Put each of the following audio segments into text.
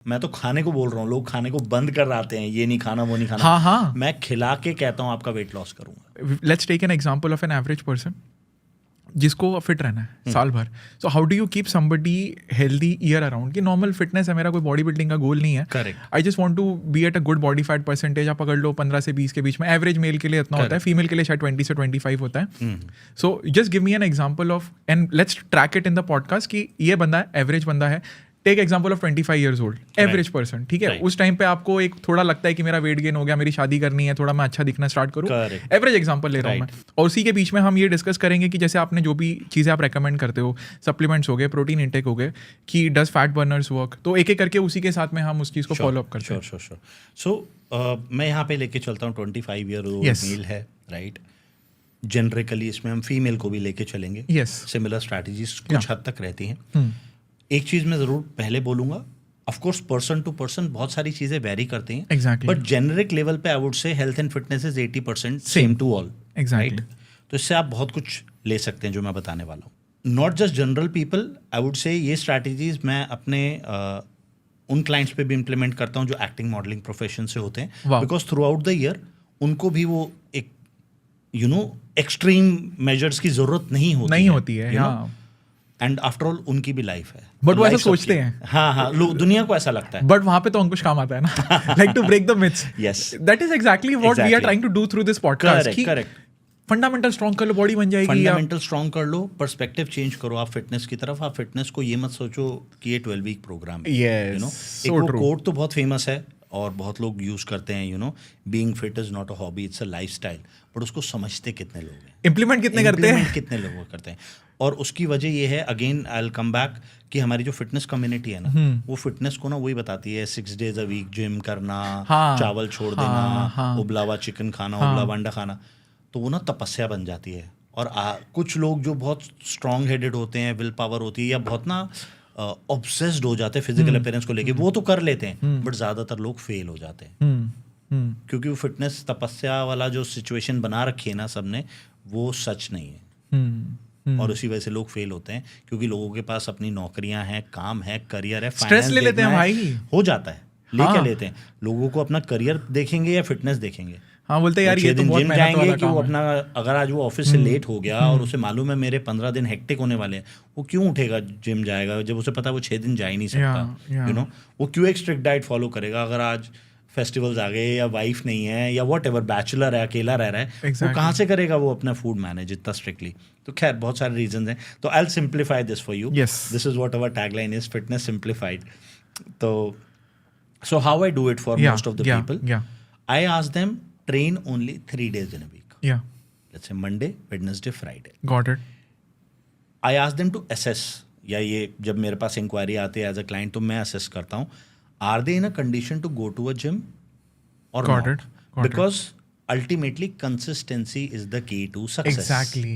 मैं तो खाने को बोल रहा हूँ, लोग खाने को बंद कर आते हैं, ये नहीं खाना वो नहीं खाना। हाँ हाँ, मैं खिला के कहता हूँ आपका वेट लॉस करूंगा। Let's take an example of an average person जिसको फिट रहना है साल भर. So how do you keep somebody healthy year around? कि नॉर्मल फिटनेस है, मेरा कोई बॉडी बिल्डिंग का गोल नहीं है. Correct. I just want to be at a good body fat percentage. आप पकड़ लो 15 से 20 के बीच में. एवरेज मेल के लिए इतना होता है, फीमेल के लिए शायद 20 से 25 होता है. So just give me an example of, and let's track it in the podcast कि ये बंदा है, एवरेज बंदा है. Take example of 25 years old, average person, ठीक है. Right. उस टाइम पे आपको एक थोड़ा लगता है कि मेरा वेट गेन हो गया, मेरी शादी करनी है, थोड़ा मैं अच्छा दिखना स्टार्ट करूँ. Correct. एवरेज एग्जाम्पल ले रहा हूँ मैं. और उसी के बीच में हम ये डिस्कस करेंगे कि जैसे आपने जो भी चीज़ें आप रेकमेंड करते हो, सप्लीमेंट्स हो गए, प्रोटीन इंटेक हो गए, कि डज फैट बर्नर्स वर्क, तो एक एक करके उसी के साथ में हम उस चीज़ को फॉलो अप करते हैं. श्योर. सो मैं यहाँ पे लेके चलता हूँ 25 ईयर ओल्ड Yes. मेल है, राइट. जनरिकली इसमें हम फीमेल को भी लेके चलेंगे. Yes. सिमिलर स्ट्रैटेजीज कुछ हद तक रहती हैं. एक चीज़ मैं ज़रूर पहले बोलूँगा, of course person to person बहुत सारी चीज़ें वेरी करती हैं. Exactly. बट जेनरिक लेवल पे I would say health and fitness is 80% same to all. Exactly. तो इससे आप बहुत कुछ ले सकते हैं जो मैं बताने वाला हूँ. Not just general people, I would से ये स्ट्रैटेजीज मैं अपने उन क्लाइंट्स पे भी इम्प्लीमेंट करता हूँ जो एक्टिंग मॉडलिंग प्रोफेशन से होते हैं. Wow. Because through out the year उनको भी वो एक एक्सट्रीम मेजर्स की जरूरत नहीं होती है. हाँ. एंड आफ्टर ऑल उनकी भी लाइफ है. But वो ऐसा Life सबकी सोचते है. हैं. हाँ, लोग दुनिया को ऐसा लगता है. बट वहां पे तो अंकुश काम आता है ना, like to break the myths. Yes. That is exactly what we are Exactly. Trying to do through this podcast. Correct. Fundamental strong कर लो, बॉडी बन जाएगी. फंडामेंटल स्ट्रॉन्ग कर लो, पर्सपेक्टिव चेंज करो आप फिटनेस की तरफ. आप फिटनेस को ये मत सोचो कि ये 12 वीक प्रोग्राम है. Yes, एक so वो true. कोट तो बहुत फेमस है और बहुत लोग यूज करते हैं, being fit is not a hobby, it's a lifestyle. But उसको समझते कितने लोग हैं, इम्प्लीमेंट कितने करते हैं. Implement कितने लोग करते हैं. और उसकी वजह ये है, again I will come back, कि हमारी जो फिटनेस कम्युनिटी है ना, वो फिटनेस को ना वही बताती है 6 days a week जिम करना, हाँ, चावल छोड़ हाँ, देना, हाँ. उबला हुआ चिकन खाना, उबला हुआ अंडा खाना. तो वो ना तपस्या बन जाती है. और कुछ लोग जो बहुत स्ट्रॉन्ग हेडेड होते हैं, विल पावर होती है, या बहुत ना ऑब्सेस्ड हो जाते हैं फिजिकल अपीयरेंस को लेके, वो तो कर लेते हैं. बट ज़्यादातर लोग फेल हो जाते हैं. क्योंकि वो फिटनेस तपस्या वाला जो सिचुएशन बना रखी है ना सबने, वो सच नहीं है. और उसी वजह से लोग फेल होते हैं, क्योंकि लोगों के पास अपनी नौकरियां हैं, काम है, करियर है, स्ट्रेस ले लेते हैं भाई. हो जाता है. ले हाँ. क्या लेते हैं? लोगों को अपना करियर देखेंगे या फिटनेस देखेंगे? हाँ, बोलते हैं यार वो ये 6 तो दिन बहुत जिम मेहनत जाएंगे वाला कि वो काम है. अपना, अगर आज वो ऑफिस से लेट हो गया और उसे मालूम है मेरे 15 दिन हेक्टिक होने वाले हैं, वो क्यों उठेगा जिम जाएगा जब उसे पता है वो 6 दिन जा ही नहीं सकता. वो क्यों एक स्ट्रिक्ट डाइट फॉलो करेगा अगर आज फेस्टिवल्स आ गए, या वाइफ नहीं है, या वॉट एवर, बैचलर है, अकेला रह रहा है. Exactly. वो कहाँ से करेगा वो अपना फूड मैनेज इतना स्ट्रिक्टली? तो खैर बहुत सारे रीजन हैं. तो I will simplify this for you. Yes. This is what our tagline is, fitness simplified. तो so how I do it for most of the people, I ask them train only 3 days in a week. Yeah. Let's say Monday, Wednesday, Friday. Got it. I ask them to assess, या ये जब मेरे पास inquiry आती है as a client, तो मैं assess करता हूँ, are they in a condition to go to a gym और Got not. it. Got because ultimately consistency is the key to success. Exactly.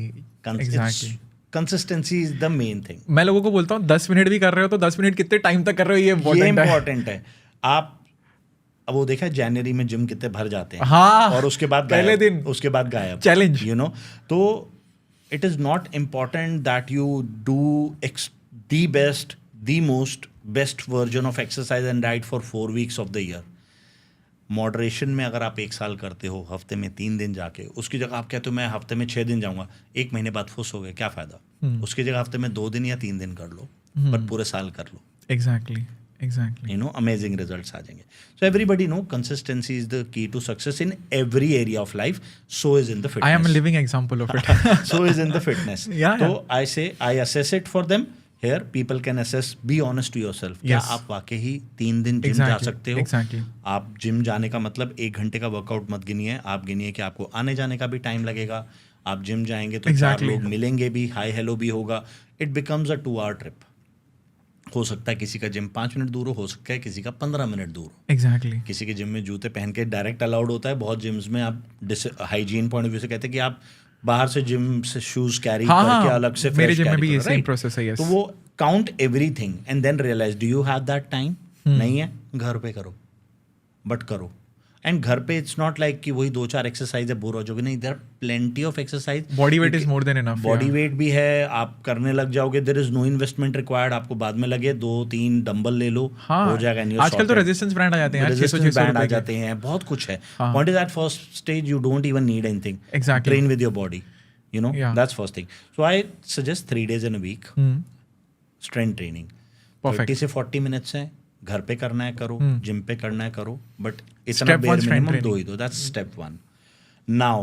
Consistency is the main thing. मैं लोगों को बोलता हूँ 10 मिनट भी कर रहे हो तो 10 मिनट कितने टाइम तक कर रहे हो, ये इम्पोर्टेंट है. आप अब वो देखा जनवरी में जिम कितने भर जाते हैं. हाँ, और उसके बाद पहले दिन उसके बाद गायब. चैलेंज, तो it is not important that you do the best, the most best version of exercise and diet for 4 weeks of the year. Moderation में अगर आप 1 साल करते हो, हफ्ते में 3 दिन जाके, उसकी जगह आप कहते हो मैं हफ्ते में 6 दिन जाऊंगा, 1 महीने बाद फुस हो गए, क्या फायदा? उसकी जगह हफ्ते में 2 दिन या 3 दिन कर लो, पर पूरे साल कर लो. Exactly. Amazing results आ जाएंगे. So everybody know consistency is the key to success in every area of life. So is in the fitness. I am a living example of it. So is in the fitness. Yeah. So I say I assess it for them. Here people can assess. Be honest to yourself. क्या आप वाकई ही 3 दिन gym जा सकते हो? Exactly. आप gym जाने का मतलब 1 घंटे का वर्कआउट मत गिनिए. आप गिनिए कि आपको आने जाने का भी टाइम लगेगा. आप जिम जाएंगे तो 4 लोग मिलेंगे भी, हाई हेलो भी होगा. It becomes a 2-hour trip. हो सकता है किसी का जिम 5 मिनट दूर हो सकता है किसी का 15 मिनट दूर हो. Exactly. किसी के जिम में जूते पहन के डायरेक्ट अलाउड होता है. बहुत जिम्स में आप हाइजीन पॉइंट ऑफ व्यू से कहते हैं कि आप बाहर से जिम से शूज कैरी करके अलग से मेरे जिम में भी ये सेम प्रोसेस है. तो वो count everything and then realise do you have that time. नहीं है, घर पे करो, बट करो. एंड घर पे इट्स नॉट लाइक कि वही 2-4 एक्सरसाइज है बोर हो जाओगे, नहीं, there are plenty of exercise. Body weight is more than enough. Body weight भी है, आप करने लग जाओगे, there is no investment required. आपको बाद में लगे 2-3 डंबल ले लो, हो जाएगा. आजकल तो रेजिस्टेंस बैंड आ जाते हैं, 600 बैंड आ जाते हैं, बहुत कुछ है. Point is at first stage you don't even need anything. Exactly. Train with your body, you know. Yeah. That's first thing. So I suggest 3 days in a week strength training. Perfect. 30 से 40 minutes है, घर पे करना है करो, gym पे करना है करो, but इतना Step bare one, strength minimum 2 training. ही दो. That's step 1. Now,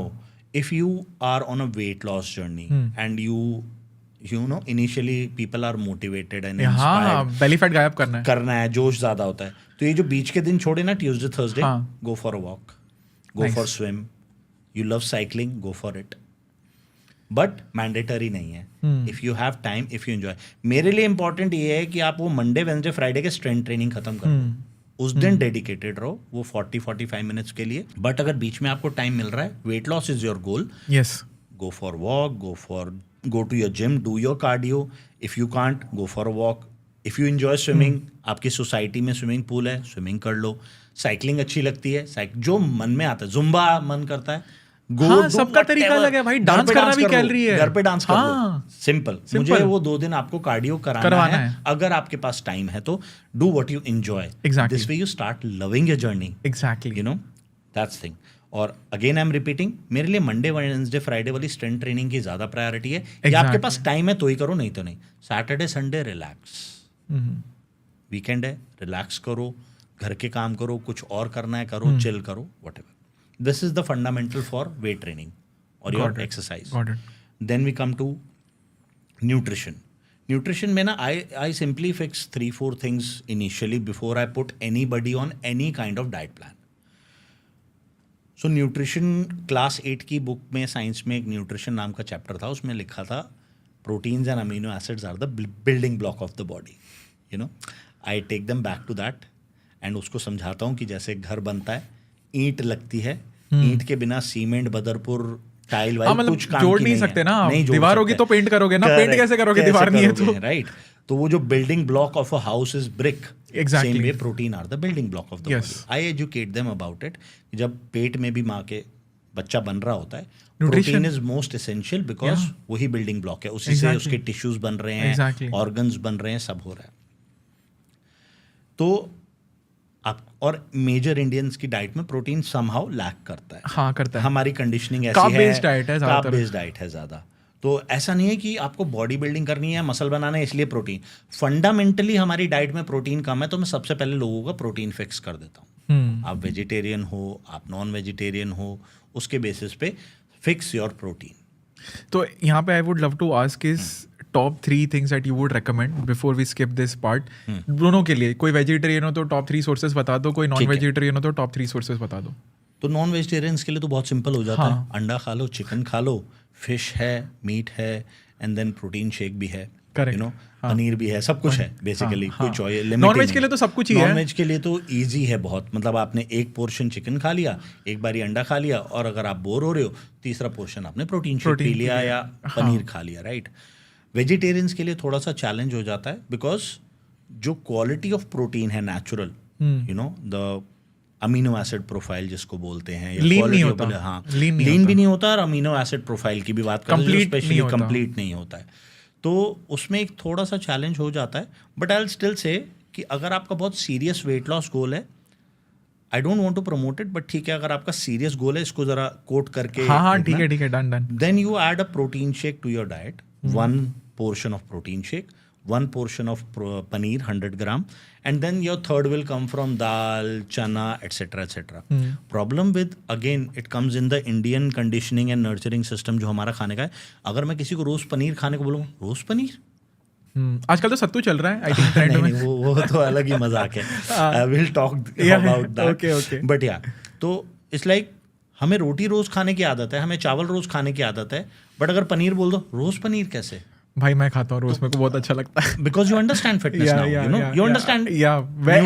if you are on a weight loss journey and you know initially people are motivated and inspired, हाँ, बेली फैट गायब करना है, जोश ज्यादा होता है, तो ये जो बीच के दिन छोड़े ना, Tuesday Thursday, go for a walk, go Nice. for swim. You love cycling, go for it. But mandatory नहीं है. If you have time, if you enjoy. मेरे लिए इंपॉर्टेंट ये है कि आप वो मंडे वेडनेसडे फ्राइडे के स्ट्रेंथ ट्रेनिंग खत्म कर दो. उस दिन डेडिकेटेड रहो वो 40-45 मिनट्स के लिए. बट अगर बीच में आपको टाइम मिल रहा है, weight loss is your goal, yes, go for walk, go to your gym, do your cardio. If you can't, go for a walk. If you enjoy swimming, आपकी सोसाइटी में स्विमिंग पूल है, swimming कर लो. Cycling अच्छी लगती है, जो मन में आता है, जुम्बा मन करता है, हाँ, सबका तरीका अलग है भाई. डांस करना भी कैलोरी है, घर पे डांस कर लो. सिंपल. मुझे वो 2 दिन आपको कार्डियो कराना है. अगर आपके पास टाइम है तो do what you enjoy. This way you start loving your journey. Exactly, you know, that's thing. और अगेन आई एम रिपीटिंग, मेरे लिए मंडे वेडनेसडे फ्राइडे वाली स्ट्रेंथ ट्रेनिंग की ज्यादा प्रायोरिटी है. या आपके पास टाइम है तो ही करो, नहीं तो नहीं. Saturday Sunday relax. वीकेंड है, रिलैक्स करो, घर के काम करो, कुछ और करना है करो, चिल करो, whatever. This is the fundamental for weight training or your exercise. Got it. Then we come to nutrition. Nutrition में ना I simply fix 3-4 things initially before I put anybody on any kind of diet plan. So nutrition class 8 की book में science में एक nutrition नाम का chapter था, उसमें लिखा था proteins and amino acids are the building block of the body. You know, I take them back to that and उसको समझाता हूँ कि जैसे घर बनता है, ईंट लगती है, ईंट के बिना सीमेंट, बदरपुर, टाइल वाइल कुछ काम जोड़ की नहीं सकते ना. नहीं दीवार होगी तो पेंट करोगे ना, पेंट कैसे करोगे, दीवार नहीं है तो. राइट. तो वो जो building block of a house is brick. Exactly. Same way protein are the building block of the body. I educate them about it. जब पेट में भी माँ के बच्चा बन रहा होता है, protein is most essential because वही बिल्डिंग ब्लॉक है. उसी से उसके टिश्यूज बन रहे हैं, ऑर्गन्स बन रहे हैं, सब हो रहा है. तो आप और मेजर इंडियंस की डाइट में प्रोटीन समहाउ लैक करता है. हाँ, करता है. हमारी कंडीशनिंग ऐसी कार्ब है, बेस्ड डाइट है, कार्ब बेस्ड डाइट है ज़्यादा. तो ऐसा नहीं है कि आपको बॉडी बिल्डिंग करनी है, मसल बनाना है, इसलिए प्रोटीन. फंडामेंटली हमारी डाइट में प्रोटीन कम है, तो मैं सबसे पहले लोगों का प्रोटीन फिक्स कर देता हूँ. आप वेजिटेरियन हो, आप नॉन वेजिटेरियन हो, उसके बेसिस पे फिक्स योर प्रोटीन. तो यहाँ पे I would love to ask is top 3 things that you would recommend before we skip this part. दोनों के लिए, कोई वेजिटेरियन हो तो top 3 sources बता दो, कोई नॉन वेजिटेरियन हो तो top 3 sources बता दो. तो नॉन वेजिटेरियंस के लिए तो बहुत सिंपल हो जाता है. अंडा खा लो, चिकन खा लो, फिश है, मीट है, एंड देन प्रोटीन शेक भी है, यू नो, पनीर भी है, सब कुछ है बेसिकली. कोई चॉइस लिमिट. नॉन वेज के लिए तो सब कुछ ही है. नॉन वेज के लिए तो ईजी है बहुत. मतलब आपने एक पोर्शन चिकन खा लिया, एक बारी अंडा खा लिया, और अगर आप बोर हो रहे हो, तीसरा पोर्शन आपने प्रोटीन शेक पी लिया या पनीर खा लिया. राइट. वेजिटेरियंस के लिए थोड़ा सा चैलेंज हो जाता है बिकॉज जो क्वालिटी ऑफ प्रोटीन है natural, you know, the amino acid profile जिसको बोलते हैं, लीन नहीं होता. हाँ, लीन भी नहीं होता, और अमीनो एसिड प्रोफाइल की भी बात करें तो स्पेशली कंप्लीट नहीं होता है. तो उसमें एक थोड़ा सा चैलेंज हो जाता है. But I will still say कि अगर आपका बहुत सीरियस वेट लॉस गोल है, I don't want to promote it, but ठीक है, अगर आपका सीरियस गोल है, इसको जरा कोट करके, हाँ, ठीक है, done. Then you add a protein shake to your diet. 1 portion of protein shake, 1 portion of paneer 100 gram, and then your third will come from dal, chana, etc. etc. Problem with, again it comes in the Indian conditioning and nurturing system जो हमारा खाने का है. अगर मैं किसी को रोज पनीर खाने को बोलूँ, रोज पनीर, आजकल तो सत्तू चल रहा है, आई थिंक ट्रेंड में. वो तो अलग ही मजाक है. I will talk about that. Okay. But या, तो इट्स लाइक हमें रोटी रोज खाने की आदत है, हमें चावल रोज खाने की आदत है, बट अगर पनीर बोल दो, रोज पनीर कैसे? भाई मैं खाता हूँ रोज, मेरे को बहुत अच्छा लगता है. Because you understand fitness now, you know, you understand.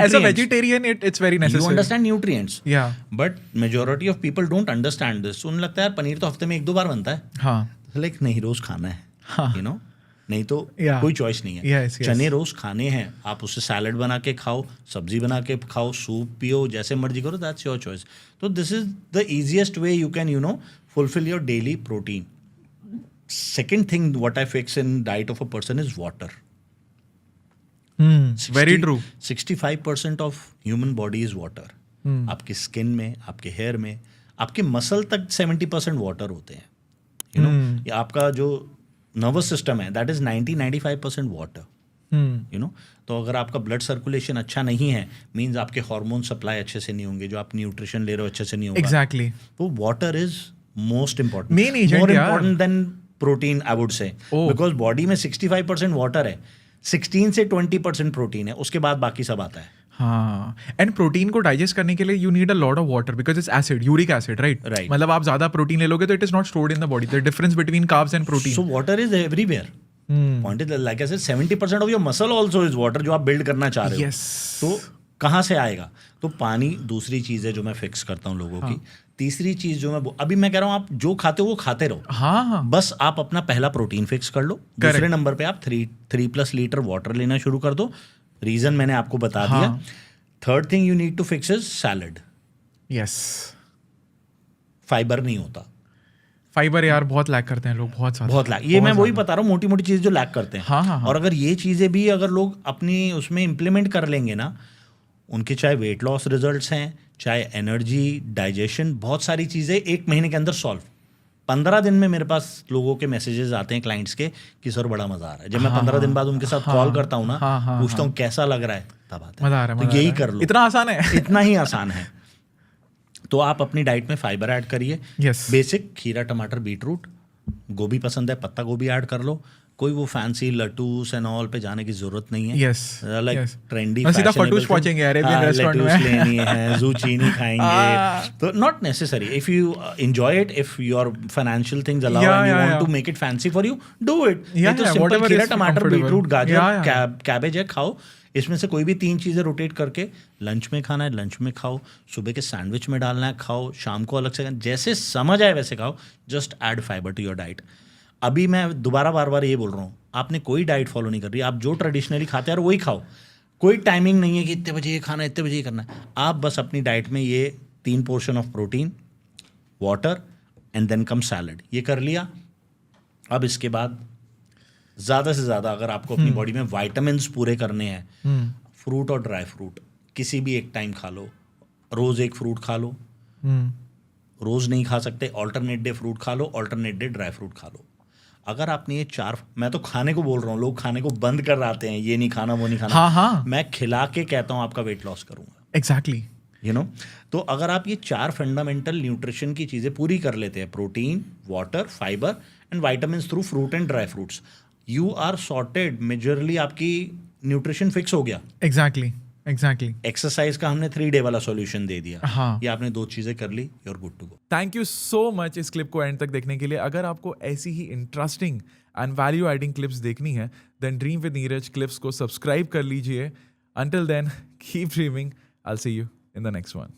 As a vegetarian, it's very necessary. You understand nutrients. Yeah. But majority of people don't understand this. उन्हें लगता है यार पनीर तो हफ्ते में 1-2 बार बनता है. हाँ. Like नहीं, रोज खाना है. You know. नहीं तो Yeah. कोई चॉइस नहीं है। Yes, yes. चने रोज खाने हैं, आप उससे सैलड बना के खाओ, सब्जी बना के खाओ, सूप पियो, जैसे मर्जी करो, दैट्स योर चॉइस। तो this is the easiest way you can fulfil your daily protein. Second thing what I fix in diet of a person is water. Very true. 65% of human body is water. आपकी skin में, आपके hair में, आपके muscle तक 70% water होते हैं। या आपका जो नर्वस सिस्टम है दैट इज 90-95% वाटर। तो अगर आपका ब्लड सर्कुलेशन अच्छा नहीं है, मीन्स आपके हार्मोन सप्लाई अच्छे से नहीं होंगे, जो आप न्यूट्रिशन ले रहे हो अच्छे से नहीं होगा। एग्जैक्टली। तो water is most important, Main agent, more यार। Important then protein I would say, Oh. Because body में 65% वाटर है, 16 से 20% प्रोटीन है, उसके बाद बाकी सब आता है। हाँ, एंड प्रोटीन को डाइजेस्ट करने के लिए you need a lot of water because it's acid, uric acid, right? Right. मतलब आप ज्यादा प्रोटीन ले लोगे तो it is not stored in the body. The difference between carbs and protein. So water is everywhere. Point is, like I said, 70% of your muscle also is water, जो आप build करना चाह रहे हो। Yes. तो कहाँ से आएगा? तो पानी दूसरी चीज़ है जो मैं फिक्स करता हूँ लोगों की। तीसरी चीज़ जो अभी मैं कह रहा हूँ, आप जो खाते हो वो खाते रहो। हाँ। बस आप अपना पहला प्रोटीन फिक्स कर लो। दूसरे नंबर पे आप 3+ लीटर वाटर लेना शुरू कर दो। रीजन मैंने आपको बता दिया। Third thing you need to fix is salad. Yes. Fibre नहीं होता। फाइबर यार बहुत लैक करते हैं लोग, बहुत ज्यादा। बहुत लैक। ये मैं वही बता रहा हूँ, मोटी मोटी चीज़ जो लैक करते हैं। हाँ। और अगर ये चीज़ें भी अगर लोग अपनी उसमें इम्प्लीमेंट कर लेंगे ना, उनके चाहे वेट लॉस रिजल्ट्स हैं, चाहे एनर्जी, डाइजेशन, बहुत सारी चीज़ें 1 महीने के अंदर सॉल्व। 15 दिन में मेरे पास लोगों के मैसेजेस आते हैं क्लाइंट्स के कि सर बड़ा मज़ा आ रहा है। जब मैं 15 दिन बाद उनके साथ कॉल करता हूँ ना, पूछता हूँ कैसा लग रहा है, तब आता है मजा आ रहा है। तो यही कर लो। इतना आसान है। इतना ही आसान है। तो आप अपनी डाइट में फाइबर ऐड करिए। Yes. बेसिक खीरा, टमाटर, बीटरूट, गोभी पसंद है, पत्ता गोभी ऐड कर लो। कोई वो फैंसी लटूस एंड ऑल पे जाने की जरूरत नहीं है। Yes. Like Yes. ट्रेंडी सीधा फटूस पहुंचेंगे अरेबियन रेस्टोरेंट में। लटूस लेनी है, zucchini खाएंगे, तो not necessary. If you enjoy it, if your financial things allow and you want to make it fancy for you, do it. नहीं तो सिंपल खीरा, टमाटर, बीटरूट, गाजर, कैबेज है, खाओ। इसमें से कोई भी 3 चीज़ें रोटेट करके लंच में खाना है, लंच में खाओ। सुबह के सैंडविच में डालना है, खाओ। शाम को अलग से, जैसे समझ आए वैसे खाओ। Just add fibre to your diet. अभी मैं दोबारा बार ये बोल रहा हूँ, आपने कोई डाइट फॉलो नहीं कर रही, आप जो ट्रेडिशनली खाते हैं वही खाओ। कोई टाइमिंग नहीं है कि इतने बजे ये खाना है, इतने बजे ये करना है। आप बस अपनी डाइट में ये 3 portion of protein, water and then come salad, ये कर लिया। अब इसके बाद ज़्यादा से ज़्यादा अगर आपको अपनी बॉडी में वाइटामिन्स पूरे करने हैं, फ्रूट और ड्राई फ्रूट किसी भी एक टाइम खा लो। रोज़ एक फ्रूट खा लो। रोज़ नहीं खा सकते, ऑल्टरनेट डे फ्रूट खा लो, ऑल्टरनेट डे ड्राई फ्रूट खा लो। अगर आपने ये 4, मैं तो खाने को बोल रहा हूँ, लोग खाने को बंद कर आते हैं, ये नहीं खाना, वो नहीं खाना। हाँ। मैं खिला के कहता हूँ आपका वेट लॉस करूँगा। एग्जैक्टली। तो अगर आप ये 4 फंडामेंटल न्यूट्रिशन की चीज़ें पूरी कर लेते हैं, protein, water, fibre and vitamins through fruit and dry fruits, you are sorted. Majorly आपकी न्यूट्रिशन फिक्स हो गया। एग्जैक्टली। एक्सरसाइज का हमने 3 डे वाला सॉल्यूशन दे दिया। हाँ। ये आपने 2 चीज़ें कर ली, you are good to go. Thank you so much इस क्लिप को एंड तक देखने के लिए। अगर आपको ऐसी ही interesting and value adding clips देखनी है then dream with Neeraj clips को सब्सक्राइब कर लीजिए। Until then keep dreaming. I will see you in the next one.